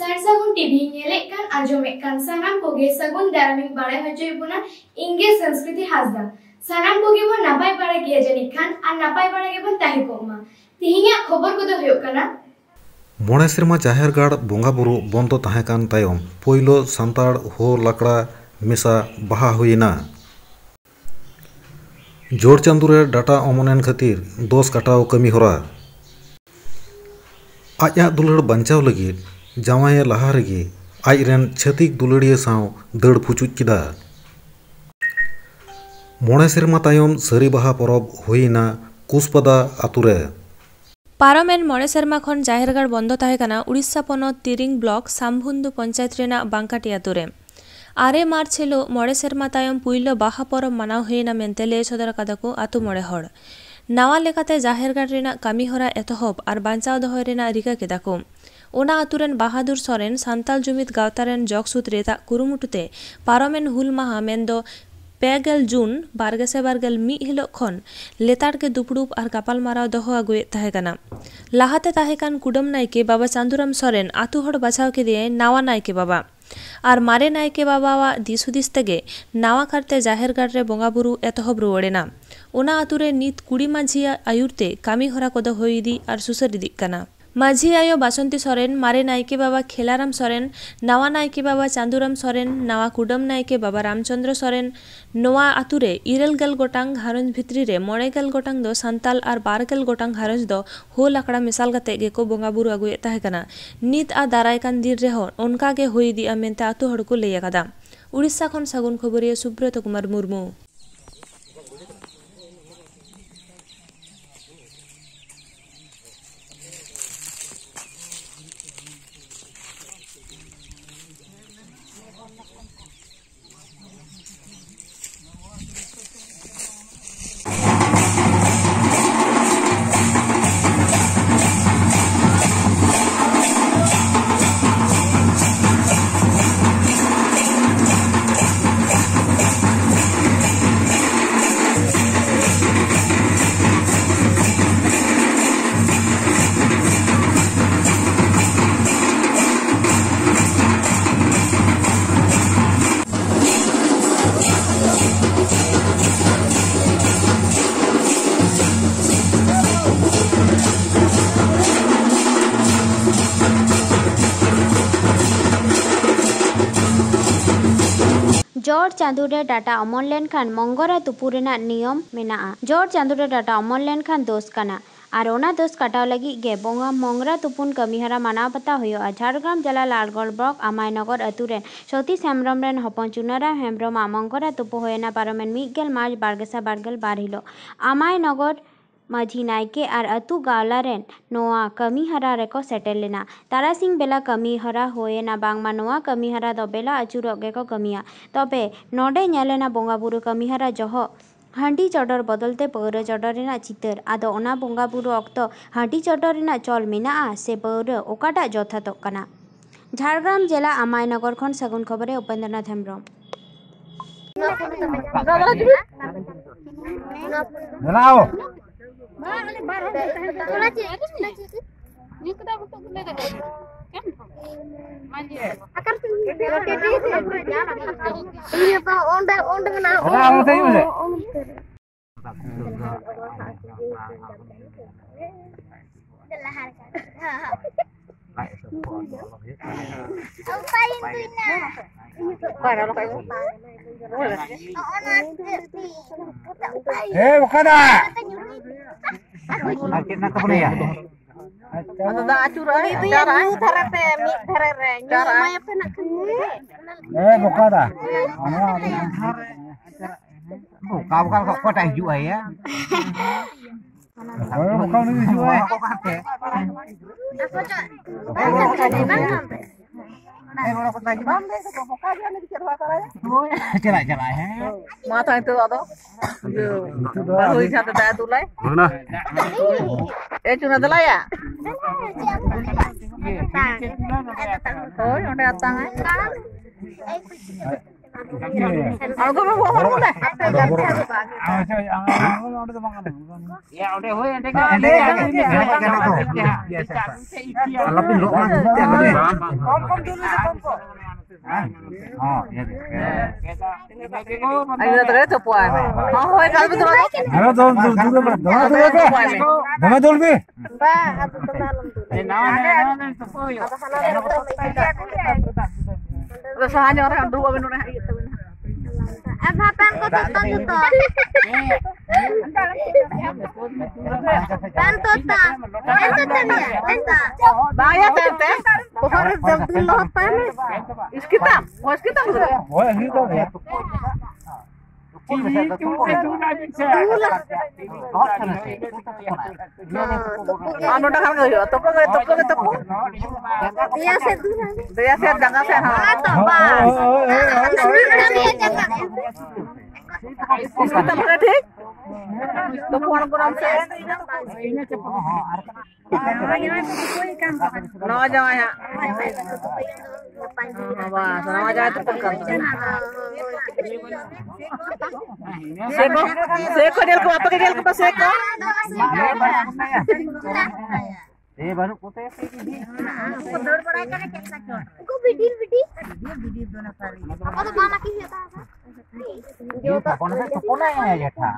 सारसागुन TV नेले कान आजोमे कान सानाम कोगे सगुन दारामिंग बारे हजोय बुना इंगे संस्कृति हासदा सानाम कोगे बो नापाय बारे गे जनी खान आ नापाय बारे गे बन ताहि कोमा तिहिया खबर कोदो होयो काना मोणे सेरमा जाहेर गाड़ बोंगा बुरु बंद ताहे कान तायम पोइलो सांताड़ हो लाकड़ा मेसा बाहा हुईना जोड़ चांदुरे डाटा अमनेन खातिर दोस काटाव कमी होरा आया दुलड़ बंचाव लगी जावाये लहा रेगे आजरेन छतिक दुलड़िया साव दड़ पुचुच किदा मोणे सेरमा तायम सरी बाहा परब हुईना कुसपदा आतुरे पारमेन मोणे सेरमा खन जाहेरगाड़ बंद ताहे काना उड़ीसा पनत तिरिंग ब्लॉक सामभुंदु पंचायत रेना बांकाटी आतुरे 6 मार्च हिलो मोणे सेरमा तायम पुइलो बाहा परब मानाव हुईना मेनते ले सदर कादाको आतु मोड़े हड़ नावा लेकाते जाहेरगाड़ रेना कामी होरा एतहब आर बांचाव दोहय रेना रिका केदाको ओना आतुरेन बहादुर सोरेन सान्ताल जुमित गावतारेन जगसुत रेता कुरुमुटुते पारमेन हुल माहा मेनदो 2 जून 2022 हिलो खन लेताड़ के दुपड़ुप आर गापाल माराव दोहो आगुए ताहे काना लाहाते ताहे कान कुडम नायके बाबा चांदुराम सोरेन आतु हड़ बाछाव केदिए नावा नायके बाबा आर मारे नायके बाबावा दिसुदिस तेगे नावा करते जाहेरगाड़ रे बोंगा बुरु एतहब रुवाड़ेना ओना आतुरे नित कुड़ी माझिया आयुरते कामी होरा कोदो होइदी आर सुसर इदिक काना माझी आयो बासंती सोरेन मारे नायके बाबा खेलाराम सोरेन नावा नायके बाबा चांदुराम सोरेन नावा कुडम नायके बाबा रामचंद्र सोरेन नोआ आतुरे 9 गोटांग घारंज भित्री रे 9 गोटांग दो सान्ताल आर 12 गोटांग घारंज दो हो लाकड़ा मिसाल गते गेको बोंगा बुरु आगुए ताहे काना नित आ दाराय कान दिन रे हो उनका गे होई दी मेनते आतु हड़ को लैया कादा उड़ीसा खन सागुन खबरिया सुब्रत कुमार मुर्मू जोड़ चांदू रे डाटा अमन लेन खान मंगोरा तुपुरेना नियम मेना जोड़ चांदू रे डाटा अमन लेन खान दोष काना आर ओना दोष काटाव लगी गे बोंगा मंगरा तुपुन कमीहरा मानाव पता हुयो झारग्राम जिला लालगढ़ ब्लॉक आमायनगर अतु रेन सतीश हेम्ब्रम रेन हपन चुनाराम हेम्ब्रम मंगरा तुपु होयना पारमेन 1 मार्च 2022 हिलो आमायनगर माझी नायके आर अतु गावला रेन नोआ कमीहरा रेको सेटेल लेना तारासिंग बेला कमीहरा होयना बांगमा नोआ कमीहरा दो बेला अचुरो गेको कमिया तबे नोडे नेलेना बोंगा बुरु कमीहरा जहो हांडी चडर बदलते पौर चडर रेना चितर आदो ओना बोंगा बुरु ऑक्तो हांडी चडर रेना चल मेना से पौर ओकाटा जथातो काना झारग्राम जिला आमायनगर खन सगुन खबरे उपेंद्रनाथ हेम्ब्रम चला है माथा itu ada baru satu datu lai mana cuna dala ya oh udah datang Aku mau bawa mana? Ya udah hoy ente Alapin lo kan Kom dulu kom. Oh ya. Ayo terus cepuan. Oh hoy kalau betul. Ayo dong Dama dolbe. Terus hanya orang dua benar itu. Pan ko tota juta. Pan tota. Bahaya tete. Pohon jam lo panas. Iskita. Oh iskita betul. Oh gitu ya. Anu dah kan yo, topo. Dia set jangan set. Kita berarti. Topo orang kurang set. No jangan ya. Wah, sana aja tekan kan. Seko dia ko apa dia ko seko. baru putih Ko bidil dona kali. Apa to mama ki heta apa? Yo ta pona ya tha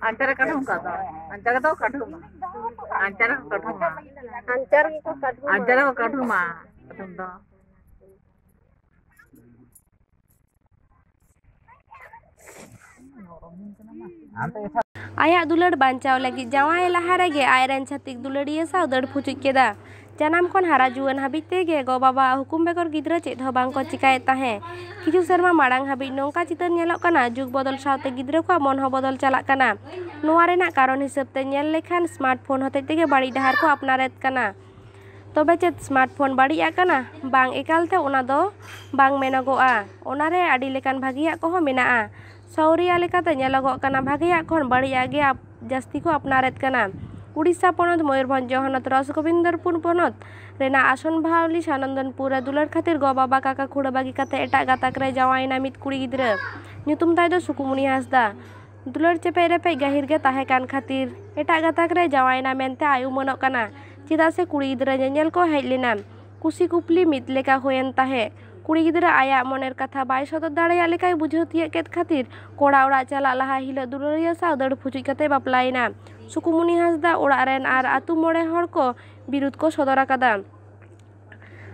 Ancar kadung kata. Ancar to kadung. Ancar kadung. Ancar ko kadung ma. Kadung to. Ayak dular bancau lagi jawai lahara ge airan chatik dulariya saw dad phuchuk keda janam kon hara juan habit tege go baba hukum bekor gidra chet ho bang ko chikai tahe kichu serma marang habit nongka chitar nyelok kana jug bodol sawte gidra ko mon ho bodol chalak kana noa renak karon hisab te nyel lekhan smartphone hote tege bari dahar ko apnaret kana tobe chet smartphone bari akana bang ekalte ona do bang menogoa onare adi lekan bhagiya ko ho menaa Sauria lekate nyelogok kana bhagiya kon bariya ge jasti ko apnaret kana Udisha ponot Moyurbhanj honot Rosgobindarpur ponot rena ason bhauli Sanandanpura dular khatir go baba kaka khura bagi kate etak gatak re jawaina mit kuri gidra nyutum tai do Sukumuni Hasda dular chepe repe gahir ge tahekan khatir etak gatak re jawaina mente ayu monok kana chida se kuri gidra nyel ko hej lena kusi kupli mit leka hoyen tahe Kuri gidra ayak moner katha bai sodor dareya lekai bujhau tiyak ket khatir kora orak chalak laha hila dulariya saw dad phuchuk kate baplaina Sukumuni Hasda orak ren ar atu more hor ko birud ko sodor akada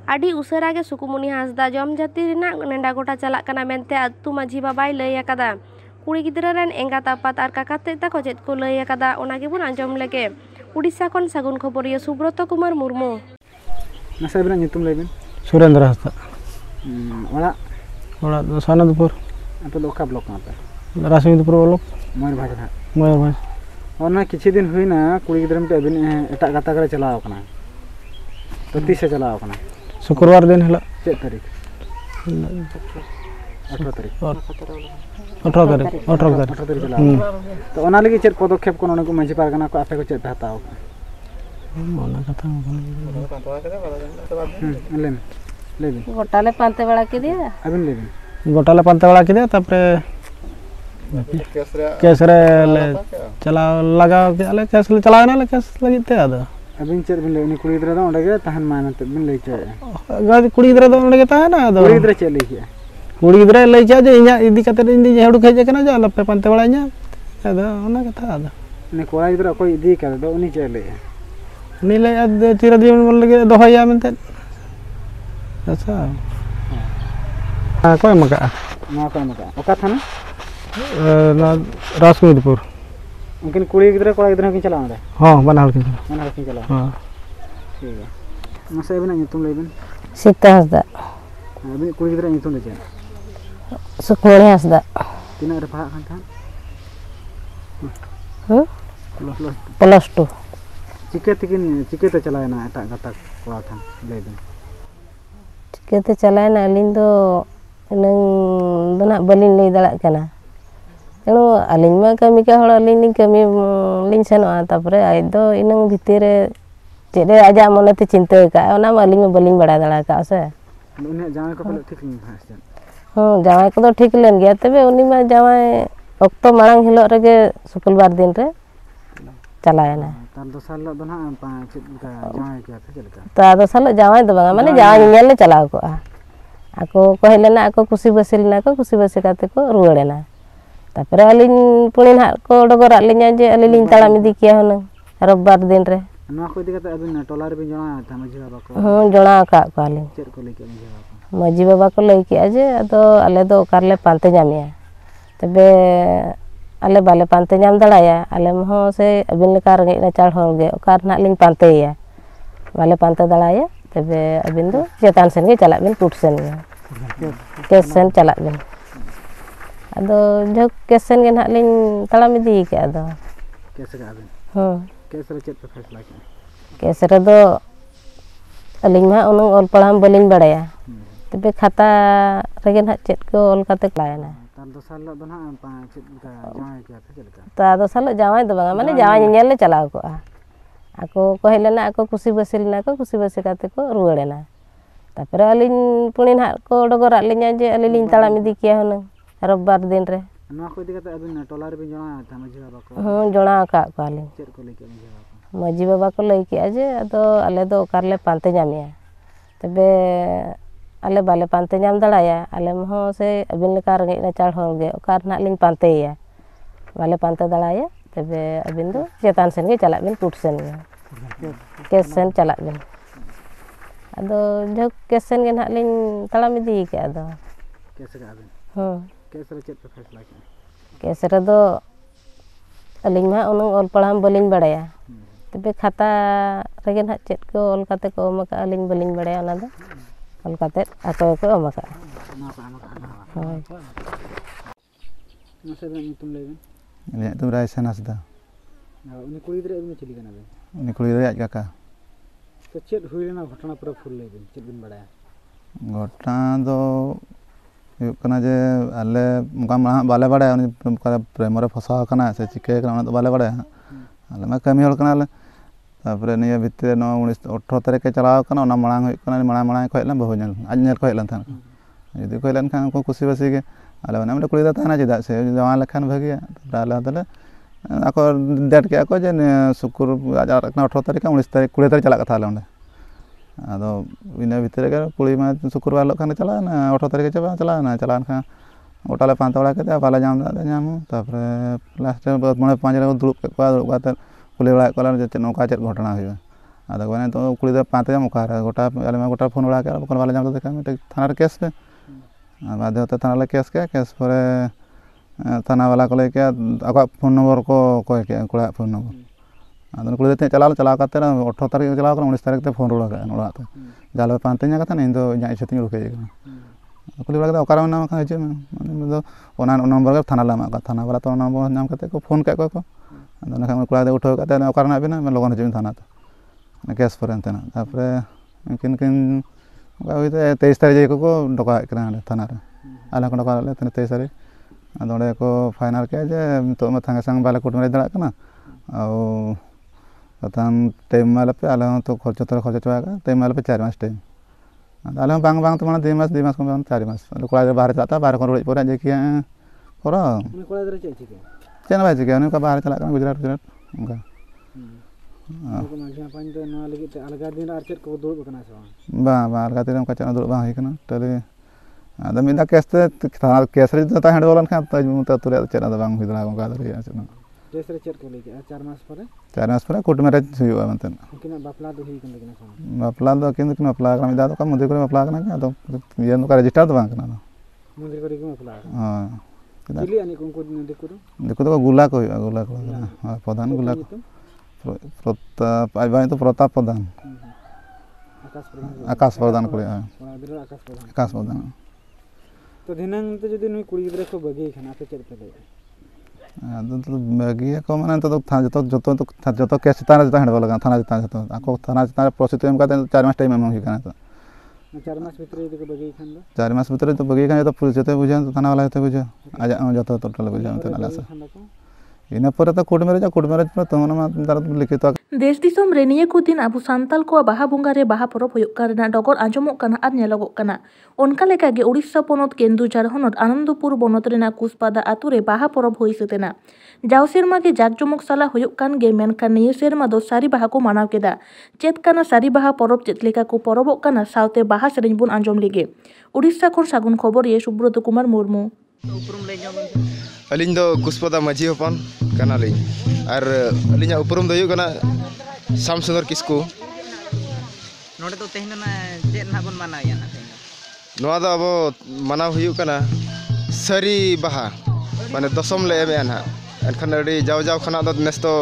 adi usara ge Sukumuni Hasda jom jati renak nenda gota chalak kana mente atu majhi babai lay akada kuri gidra ren engat apat ar kakate ta ko chet ko lay akada onage bun anjom leke Udisha kon sagun khoboriya Subroto Kumar Murmu Nasa ibran nyutum leben Surendra Hasda Orang Sanandpur apa loka blok apa Rasmindpur blok Moyurbhanj Orang किसी दिन हुई ना कुड़ी गिद्रम पे अभी एटा गाता करे चलाओ कना तो 30 से चलाओ कना शुक्रवार दिन हला चेक तारीख 18 तारीख 18 तारीख चलाओ तो ओना लगी चेक पदक्षेप को ओना को मंजी पारगना को आपे को चेक हताओ ओना कथा लेबिन गोटाले पांते बड़ा के दिया अबिन लेबिन गोटाले पांते बड़ा के दिया तापरे केस रे चला लगा के अले केस ले चलाना ले केस लगी ते आदा अबिन चेक बिन लेनी कुड़ी गिद्रा दो ओंडे के तहन मानते बिन ले चे गादी कुड़ी गिद्रा दो ओंडे के तहन आदा कुड़ी गिद्रा चेक ले के कुड़ी गिद्रा ले चे जे इnya इदी कते इदी हेडु खेजे कना जे लपे पांते बड़ा इnya आदा ओना कथा आदा ने कोड़ा गिद्रा कोई इदी कर दो उनी चेक ले उनी ले तीरा दिन मन लगे दोहया मेनते अच्छा कोई मका ओका था ना रासमीदपुर उनकिन कुड़ी गिद्रा कोड़ा गिद्रा की चलाओ रे हां बना हल की चलाओ हां ठीक है मसे बिना nyutum लेबिन Sita Hasda अबे कुड़ी गिद्रा nyutum ले चे Sukumuni Hasda tina ada pahak kan kan plus 2 चिके ते चलाए ना एटा गाता कोड़ा था लेबिन चिकाते चलायना अलिन दो नंग दना बलिन लई दड़ाग कना तेणु आलिंग कमी के हड़ आलिंग कमी लिंग सेनोआ तापरे आज दो इनंग भितर चेदे आजा मनते चिंता का ओना आलिंग बलिंग बड़ा दड़ा का से उन्हें जामाई को पहले ठीक नहीं है जामाई को तो ठीक लेन गया तबे उनी मा जामाई अक्तो मांग हिलो रगे शुक्रवार दिन रे चलायना तार दो साल दो ना चेद का जामाई क्या थे चलका ता दो साल जामाई दो बांगा माने जामाई नेल ले चलाव को आको कहलेना आको खुशी बसिलना को खुशी बसे काते को रुवाड़ेना तापरे आलिंग पुणी ना को डगर आलिंग जे आलिंग तालाम इदी किया हन रविवार दिन रे ना को इदी कते अबिन टोला रे बिन जना था मजी बाबा को जना का को आलिंग चेद को लेके मजी बाबा को लई के जे अदो आले दो कारले पांते जामिया तबे आले बाले पांते जाम दड़ाया आले हो से अबिन लेका रंगे ना चार हर गे ओकार ना लिंग पांतेया बाले पांते दड़ाया तबे अबिन दो चेतान सेन गे चला बिन टूट सेन गे केस सेन चला बिन अदो जो केस सेन गे ना लिंग तालाम इदी के अदो कैसे का अबिन केस रे चेद पे फैसला के केस रे दो अलिंग मा उन ऑल पढ़ाम बलिंग बड़ाया तबे खाता रेगे ना चेद को ऑल काते लायना तार दो साल दो ना चेद का जामाई क्या थे चलका ता दो साल जामाई दो बांगा माने जामाई नेल ले चलाव को आको कहलेना आको खुशी बसिलना को खुशी बसे काते को रुवाड़ेना तापरे आलिंग पुणी ना को डगर आलिंग जे आलिंग तालाम इदी किया हन रविवार दिन रे ना को इदी कते अबिन टोला रे बिन जना था मजी बाबा को जना का को आलिंग चेद को लेके मजी बाबा को लई के जे अदो आले दो कारले पांते जामिया तबे आले बाले पांते जाम दड़ाया आले हो से अबिन लेका रंगे ना चार हर गे ओकार ना लिंग पांतेया बाले पांते दड़ाया तबे अबिन दो चेतान सेन गे चला बिन टूट सेन गे केस सेन चला बिन अदो जो केस सेन गे ना लिंग तालाम इदी के अदो कैसे का अबिन केस रे चेद पे फैसला के केस रे दो आलिंग मा उन ऑल पढ़ाम बलिंग बड़ाया तबे खाता रेगे ना चेद को ऑल काते को मका आलिंग बलिंग बड़ाया ओना दो ऑल काते आको को मका होय नसे बन तुम ले ini tu rai sana sudah उनी कुड़ी रे अबिन चली कना बे ini kulit rai kakak तो चेद हुईना घटना पूरा फुल ले बिन चेद बिन बड़ाया घटना दो हुयुग कना जे आले मुका मा बाले बड़ाया उनी प्रेम रे फसा कना से चिके कना तो बाले बड़ाया आले मा कमी हल कना तापरे निया भितरे 18 तारीख के चलाव कना ओना मांग हुयुग कना मांग को हेलन बहु नेल आज नेल को हेलन थान यदि को हेलन खान को खुशी बसी के आले माने कुड़ी दा थाना चेदा से जवा लेखान भागिया आले तले ako डेट के ako जे शुक्र आज 18 तारीख 19 तारीख 20 तारीख चला कथा ले ओंडे आदो इना भितरे के कुड़ी मा शुक्रवार लो खान चला ना 18 तारीख चला चलान खान गोटाले पांच बड़ा के बाला जाम दा जाम तापरे लास्ट मने 5 रे दुड़ुब के दुड़ुब काते कुली बड़ा कोला जे नौका चेत घटना हुई आदो माने तो कुड़ी दा पांच जाम का गोटा आले मा गोटा फोन बड़ा के कोन बाला जाम देखा में थाना रे केस पे बाद होते थाना ले केस परे थाना वाला को लेके आका फोन नंबर को कोय के कुड़ा फोन नंबर आदन कुड़ी ते चला काते 18 तारीख चला 19 तारीख ते फोन रोड़ा का ओड़ा ते जाले पांते nya कथा इन दो nya इछती रुके कुली वाला के ओकारा नाम का जे माने दो ओना नंबर के थाना लामा का थाना वाला तो नंबर नाम करते को फोन के को आदन का कुड़ा दे उठो काते ओकारा ना बिना मैं लगन जे थाना तो केस फरेन तना तापरे किन होइते 23 तारीख को डका करा थाना रे आला को डका ले 23 तारीख अदोड़े को फाइनल के जे तो म थांगे संग बाले कोट में दड़ा कना आ कथान टाइम माले पे आले तो खर्च चवा का टाइम माले पे 4 मास टाइम आले बांग तो माने 2 मास को 4 मास कोड़ा रे बाहर जाता बाहर को रोड पर जे किया करो उनी कोड़ा रे चे के चेन बाय के उनी का बाहर चला का गुजरात उनका को मांझा पान तो ना लगी ते अलगा दिन आर चेत को दुड़ कना से बा अलगा दिन का चना दुड़ बा है कना तले आदम इंदा केस थाना केस रे ता हैंड बोलन खा तो तुरे चना बांग हुइदरा उनका दरे चना केस रे चेत को लेके 4 मास पर कोर्ट मैरिज हुआ मनतन किना बापला दो ही कन लेकिन बापला दो किन बापला कना मिदा तो का मुदे को बापला कना तो ये का रजिस्टर तो बांग कना मुदे को बापला हां दिल्ली आनी को देखो तो गुला को हां प्रधान गुला प्रताप आइबाई तो प्रताप प्रधान आकाश प्रधान करे आकाश प्रधान तो दिनंग तो जदी नुई कुड़ी गिदरा को बगी खाना पे चल पे तो बगी को माने तो केस ताना जता हेंड लगा थाना जता आको थाना जता प्रोसेस एम का 4 मास टाइम एम ही खाना तो 4 मास भितर यदि को बगी खान दो 4 मास भितर तो बगी खान तो पुलिस जते बुझा तो थाना वाला जते बुझा आज जतो टोटल बुझा तो नाला से इन पर तो कोर्ट मैरिज पर तो ना तार लिखित देश दिसोम रे निया को दिन अबु सांताल को बाहा बुंगा रे बाहा परब हुयुग कारना डगर आंजमोग काना आर नेलोगोग काना ओनका लेका गे उड़ीसा पोनत केंदुझार हनत आनंदपुर बनत रेना कुसपादा आतु रे बाहा परब हुई सतेना जाव सेरमा गे जाकजमक साला हुयुग कान गे मेनखान निया सेरमा दो सारी बाहा को मानाव केदा चेत काना सारी बाहा परब चेत लेका को परबोग काना सावते बाहा सेरेंज बुन आंजम लेगे उड़ीसा खन सागुन खबर ये सुब्रत कुमार मुर्मू अलिंग दो कुसपादा माझी हपन कानालिंग और अलिंग उपरम दो हुयुग काना शाम सुंदर किस्कू नोडे तो तेहन ना चेत ना बन मानाव या ना नोआ दो अब मानाव हुयुग काना सारी बाहा माने दसम ले एम ना एनखान अड़ी जाव जाव खाना दो नेस तो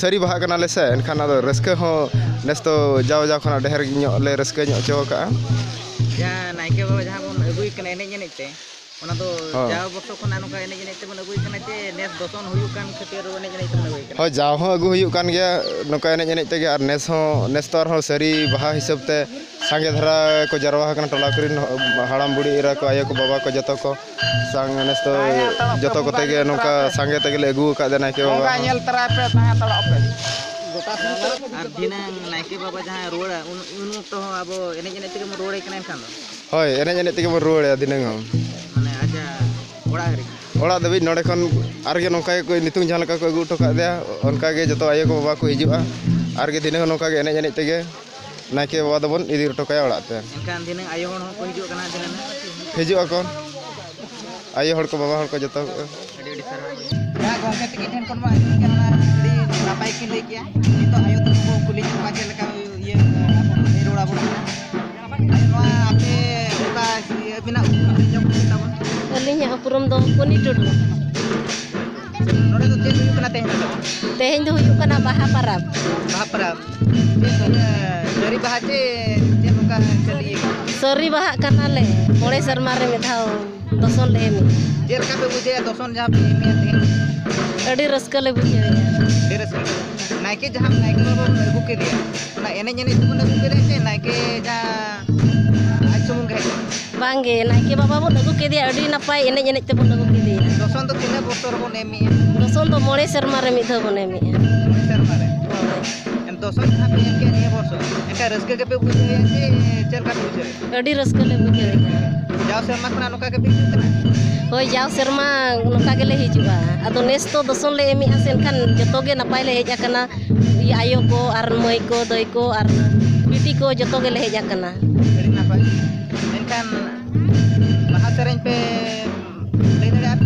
सारी बाहा काना ले से एनखान दो रस्के हो नेस तो जाव जाव खाना ढेर ᱧᱚᱜ ले रस्के ᱧᱚᱜ चो का या नाइके बाबा जहां बन अगुई कने एने जने ते ओना तो जाव बक्सो खना नुका एने जने ते बन अगुई कने ते नेस दसन हुयुग कान खतिर एने जने ते बन अगुई कने हो जाव हो अगु हुयुग कान गया नुका एने जने ते और नेस तो और सारी बाहा हिसाब ते सांगे धरा को जरवा कना टोला करिन हाड़ाम बुड़ी इरा को आयो को बाबा को जतो को सांग नेस तो जतो कोते गे नुका सांगे ते गेले अगु का दे नाइके बाबा नेल तरा पे ताहा तड़ा पे और दिनांग नाइके बाबा जहां रोड़ा उन तो अब एने जने ते म रोड़े कने खान होय एने जने ते म रोड़े दिनांग माने आजा ओड़ा हरि ओड़ा दबी नोडे खन आरगे नोका को नितुंग जहां लका को अगु टोका दे उनका गे जतो आयो को बाबा को हिजुआ आरगे दिनांग नोका गे एने जने ते गे नाइके बाबा दबन इदी टोकाया ओड़ा ते एनकान दिनांग आयो हण को हिजुआ कना दिनांग हिजुआ कोन आयो हड़ को बाबा हड़ को जतो अडी सारा या गोंके तकी ठेन कोन मा केना अडी नापाय की ले गया तो आयो तो को कुली पाचे लका ये रोड़ा बन नोआ आपे ओका बिना जब ताबन अलिnya उपरम do koni tudu नोडे तो चेक कना तेहन do huyuk kana baha parab dari baha चे नुका चली सरी बाहा kana le मोड़े शर्मा रे मिधाव दसन ले मी जेर का पे बुझे दसन जहां पे मी अडी रस्का ले बुझे अडी रस्का नाइके जहां नाइके बाबा अगु के दिया ना एने जने तुमने अगु के दे नाइके जा आज सुमुंग है बांगे नाइके बाबा बो अगु के दिया अडी नपाय एने जने ते बो अगु के दिया दसन तो तिने बोतर बो नेमी दसन तो मोड़े शर्मा रे मिधाव बो नेमी शर्मा रे एम दसन जहां पे के निये बरसो एका रस्का के पे बुझे जे चल का बुझे अडी रस्का ले बुझे जाव शर्मा कना नुका के बिक तना होय जाव शर्मा नुका के ले हिजुआ अदो नेस तो दसन ले एमी आसेन खान जतो गे नपाय ले हेज आकना आयो को आर मई को दई को आर बिटी को जतो गे ले हेज आकना अडी नपाय एनखान बाहा सेरेंज पे ले दड़े आप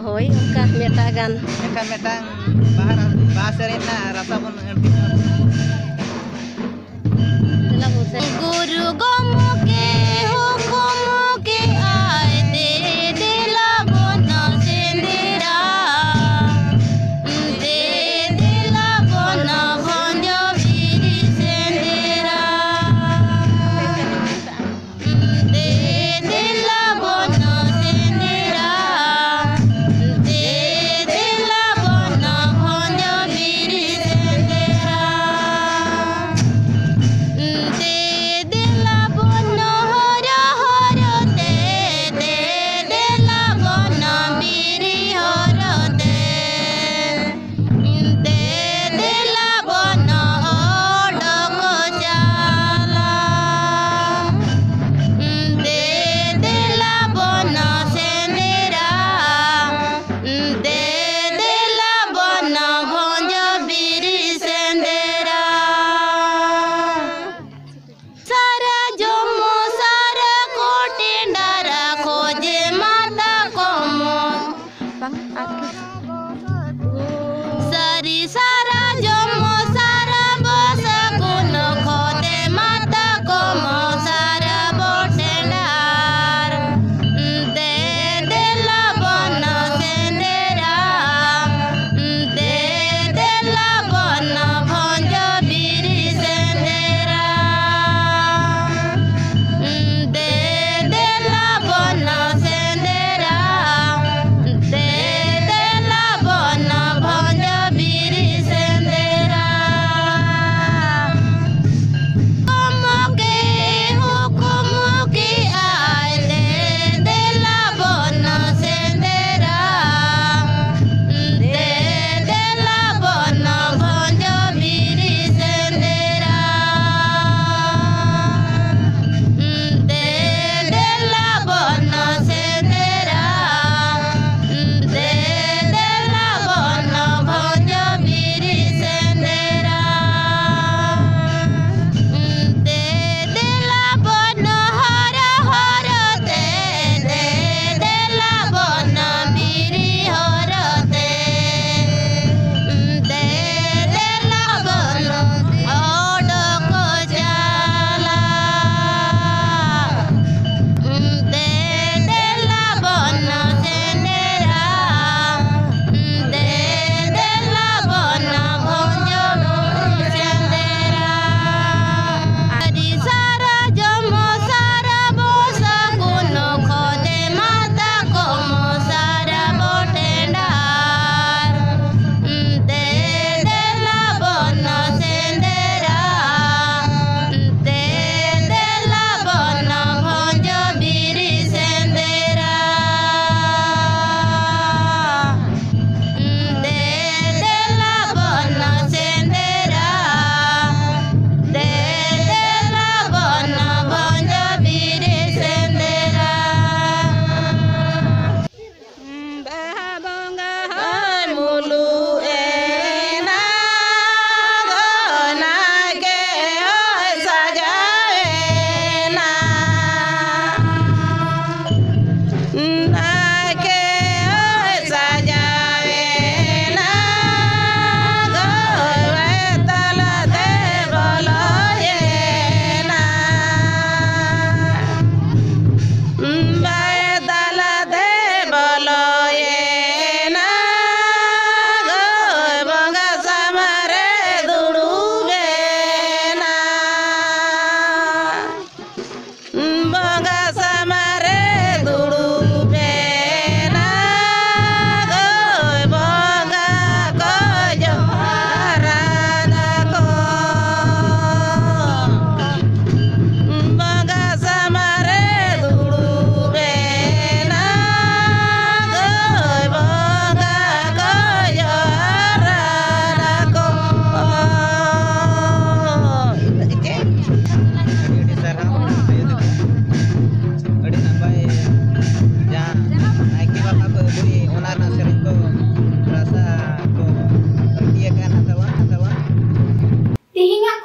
होय उनका मेटा गान एनखान मेटांग बाहा सेरेंज ना रसा बन गुरु गोमो के हुकुम के आए दे दिला बोना सेंदेरा दे दिला बोना भंजो बीरी सेंदेरा दे दिला बोना सेंदेरा दे दिला बोना भंजो बीरी सेंदेरा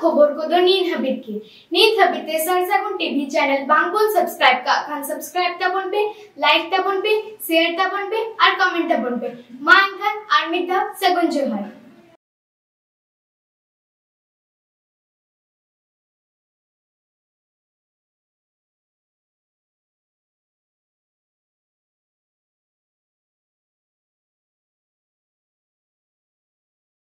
खबर को दो नीन हबिट की नीत हबिते सरसागुन टीवी चैनल बांगबोल सब्सक्राइब का खान सब्सक्राइब तबन पे लाइक तबन पे शेयर तबन पे और कमेंट तबन पे मान खान और मिदा सगुन जोहार।